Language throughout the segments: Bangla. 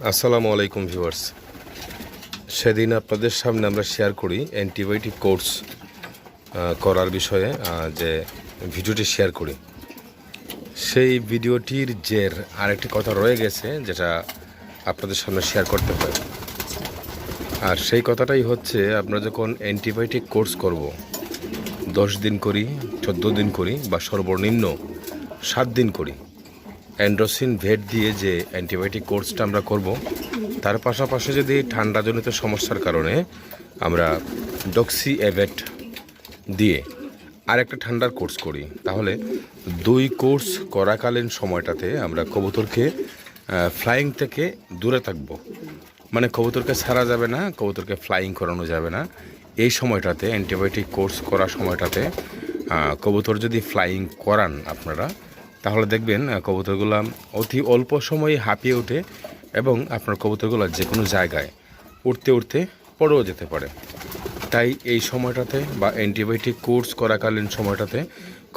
আসসালামু আলাইকুম ভিউয়ার্স। সেদিন আপনাদের সামনে আমরা শেয়ার করি অ্যান্টিবায়োটিক কোর্স করার বিষয়ে যে ভিডিওটি শেয়ার করি, সেই ভিডিওটির জের আরেকটি কথা রয়ে গেছে যেটা আপনাদের সামনে শেয়ার করতে হয়। আর সেই কথাটাই হচ্ছে, আমরা যখন অ্যান্টিবায়োটিক কোর্স করব 10 দিন করি, 14 দিন করি বা সর্বনিম্ন 7 দিন করি, অ্যান্ড্রোসিন ভেট দিয়ে যে অ্যান্টিবায়োটিক কোর্সটা আমরা করব, তার পাশাপাশি যদি ঠান্ডাজনিত সমস্যার কারণে আমরা ডক্সি অ্যাভেট দিয়ে আরেকটা ঠান্ডার কোর্স করি, তাহলে 2 কোর্স করাকালীন সময়টাতে আমরা কবুতরকে ফ্লাইং থেকে দূরে থাকব। মানে কবুতরকে ছাড়া যাবে না, কবুতরকে ফ্লাইং করানো যাবে না। এই সময়টাতে অ্যান্টিবায়োটিক কোর্স করার সময়টাতে কবুতর যদি ফ্লাইং করান আপনারা, তাহলে দেখবেন কবুতরগুলো অতি অল্প সময়ে হাঁপিয়ে ওঠে এবং আপনার কবুতরগুলো যে কোনো জায়গায় উঠতে উঠতে পড়েও যেতে পারে। তাই এই সময়টাতে বা অ্যান্টিবায়োটিক কোর্স করাকালীন সময়টাতে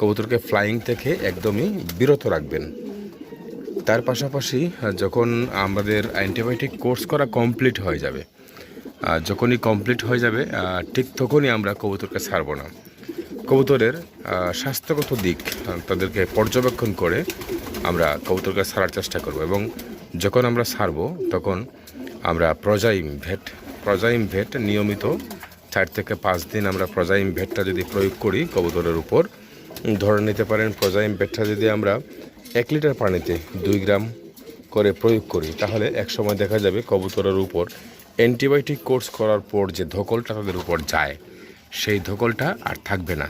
কবুতরকে ফ্লাইং থেকে একদমই বিরত রাখবেন। তার পাশাপাশি যখন আমাদের অ্যান্টিবায়োটিক কোর্স করা কমপ্লিট হয়ে যাবে, যখনই কমপ্লিট হয়ে যাবে ঠিক তখনই আমরা কবুতরকে ছাড়ব না। কবুতরের স্বাস্থ্যগত দিক তাদেরকে পর্যবেক্ষণ করে আমরা কবুতরকে ছাড়ার চেষ্টা করব, এবং যখন আমরা ছাড়ব তখন আমরা প্রজাইম ভেট নিয়মিত 4 থেকে 5 দিন আমরা প্রজাইম ভেটটা যদি প্রয়োগ করি কবুতরের উপর, ধরে নিতে পারেন প্রজাইম ভেটটা যদি আমরা 1 লিটার পানিতে 2 গ্রাম করে প্রয়োগ করি, তাহলে এক সময় দেখা যাবে কবুতরের উপর অ্যান্টিবায়োটিক কোর্স করার পর যে ধকলটা তাদের উপর যায়, সেই ধকলটা আর থাকবে না।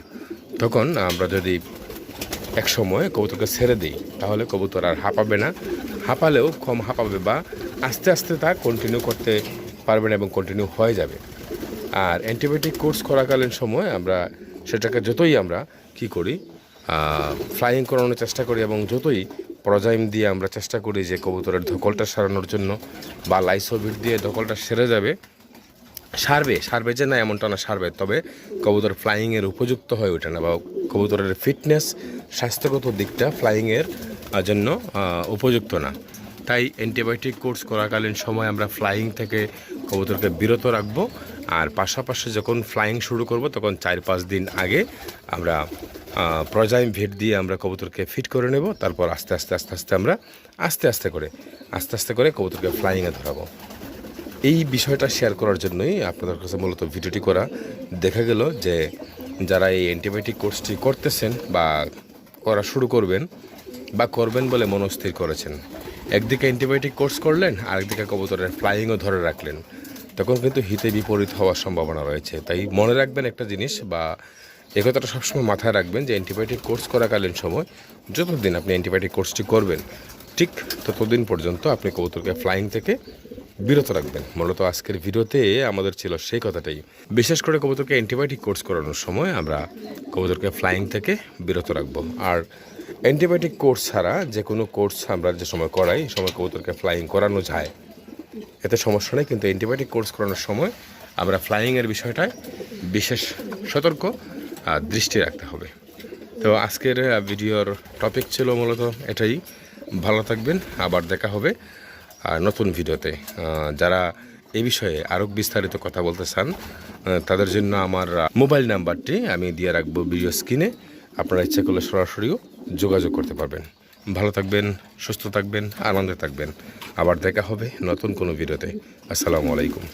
তখন আমরা যদি এক সময় কবুতরকে ছেড়ে দিই, তাহলে কবুতর আর হাঁপাবে না, হাঁপালেও কম হাঁপাবে বা আস্তে আস্তে তা কন্টিনিউ করতে পারবে না এবং কন্টিনিউ হয়ে যাবে। আর অ্যান্টিবায়োটিক কোর্স করাকালীন সময় আমরা সেটাকে যতই আমরা কি করি, ফ্লাইং করানোর চেষ্টা করি এবং যতই প্রজাইম দিয়ে আমরা চেষ্টা করি যে কবুতরের ধকলটা সারানোর জন্য, বা লাইসোভিট দিয়ে ধকলটা সেরে যাবে, সারবে যে না এমনটা না, সারবে, তবে কবুতর ফ্লাইংয়ের উপযুক্ত হয়ে ওঠে না, বা কবুতরের ফিটনেস স্বাস্থ্যগত দিকটা ফ্লাইংয়ের জন্য উপযুক্ত না। তাই অ্যান্টিবায়োটিক কোর্স করাকালীন সময় আমরা ফ্লাইং থেকে কবুতরকে বিরত রাখব। আর পাশাপাশি যখন ফ্লাইং শুরু করব তখন 4-5 দিন আগে আমরা প্রজাইম ভেট দিয়ে আমরা কবুতরকে ফিট করে নেব। তারপর আস্তে আস্তে আমরা আস্তে আস্তে করে কবুতরকে ফ্লাইংয়ে ধরাবো। এই বিষয়টা শেয়ার করার জন্যই আপনাদের কাছে মূলত ভিডিওটি করা। দেখা গেল যে যারা এই অ্যান্টিবায়োটিক কোর্সটি করতেছেন বা করা শুরু করবেন বা করবেন বলে মনস্থির করেছেন, একদিকে অ্যান্টিবায়োটিক কোর্স করলেন, আরেকদিকে কবুতরের ফ্লাইংও ধরে রাখলেন, তখন কিন্তু হিতে বিপরীত হওয়ার সম্ভাবনা রয়েছে। তাই মনে রাখবেন একটা জিনিস, বা এ কথাটা সবসময় মাথায় রাখবেন যে অ্যান্টিবায়োটিক কোর্স করাকালীন সময় যতদিন আপনি অ্যান্টিবায়োটিক কোর্সটি করবেন, ঠিক ততদিন পর্যন্ত আপনি কবুতরকে ফ্লাইং থেকে বিরত রাখবেন। মূলত আজকের ভিডিওতে আমাদের ছিল সেই কথাটাই। বিশেষ করে কবুতরকে অ্যান্টিবায়োটিক কোর্স করানোর সময় আমরা কবুতরকে ফ্লাইং থেকে বিরত রাখবো। আর অ্যান্টিবায়োটিক কোর্স ছাড়া যে কোনো কোর্স আমরা যে সময় করাই, সময় কবুতরকে ফ্লাইং করানো যায়, এতে সমস্যা নেই। কিন্তু অ্যান্টিবায়োটিক কোর্স করানোর সময় আমরা ফ্লাইংয়ের বিষয়টায় বিশেষ সতর্ক দৃষ্টি রাখতে হবে। তো আজকের ভিডিওর টপিক ছিল মূলত এটাই। ভালো থাকবেন, আবার দেখা হবে নতুন ভিডিওতে। যারা এই বিষয়ে আরও বিস্তারিত কথা বলতে চান, তাদের জন্য আমার মোবাইল নাম্বারটি আমি দিয়ে রাখবো ভিডিও স্ক্রিনে। আপনারা ইচ্ছা করলে সরাসরিও যোগাযোগ করতে পারবেন। ভালো থাকবেন, সুস্থ থাকবেন, আনন্দে থাকবেন। আবার দেখা হবে নতুন কোনো ভিডিওতে। আসসালামু আলাইকুম।